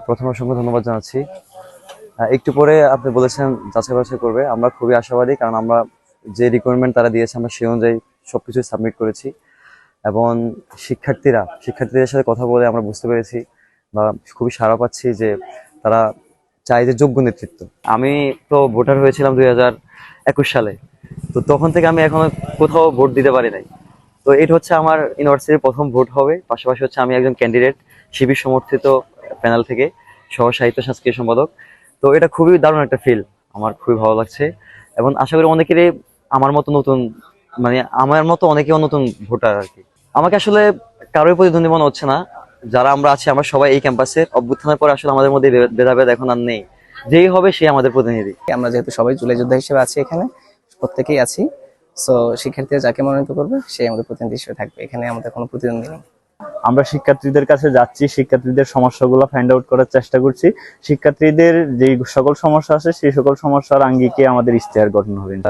প্রথমে অসংখ্য ধন্যবাদ জানাচ্ছি। একটু পরে আপনি বলেছেন যাচাই বাছাই করবে, আমরা খুবই আশাবাদী, কারণ আমরা যে রিকোয়ারমেন্ট তারা দিয়েছে আমরা সেই অনুযায়ী সবকিছু সাবমিট করেছি। এবং শিক্ষার্থীদের সাথে কথা বলে আমরা বুঝতে পেরেছি বা খুবই সাড়া পাচ্ছি যে তারা চায় যে যোগ্য নেতৃত্ব। আমি তো ভোটার হয়েছিলাম 2021 সালে, তো তখন থেকে আমি এখনো কোথাও ভোট দিতে পারি নাই। তো এটা হচ্ছে আমার ইউনিভার্সিটির প্রথম ভোট হবে। পাশাপাশি হচ্ছে আমি একজন ক্যান্ডিডেট শিবির সমর্থিত প্যানেল থেকে, সহ সাহিত্য সাংস্কৃতিক সম্পাদক। তো এটা খুবই দারুণ একটা ফিল, আমার খুবই ভালো লাগছে। এবং আশা করি অনেকেরই আমার মতো নতুন, মানে আমার মতো অনেকেও নতুন ভোটার আর কি। আমাকে আসলে কারোই প্রতিদ্বন্দ্বী মনে হচ্ছে না। যারা আমরা আছি আমরা সবাই এই ক্যাম্পাসের, অভ্যুত্থানের পর আসলে আমাদের মধ্যে ভেদাভেদ এখন আর নেই। যেই হবে সে আমাদের প্রতিনিধি। আমরা যেহেতু সবাই জুলাই যোদ্ধা হিসেবে আছি, এখানে প্রত্যেকেই আছি। সো শিক্ষার্থীরা যাকে মনোনীত করবে সে আমাদের প্রতিনিধি হিসেবে থাকবে, এখানে আমাদের কোনো প্রতিদ্বন্দ্বী নেই। আমরা শিক্ষার্থীদের কাছে যাচ্ছি, শিক্ষার্থীদের সমস্যাগুলো ফাইন্ড আউট করার চেষ্টা করছি। শিক্ষার্থীদের যে সকল সমস্যা আছে সেই সকল সমস্যার আঙ্গিকে আমাদের ইশতেহার গঠন হবে।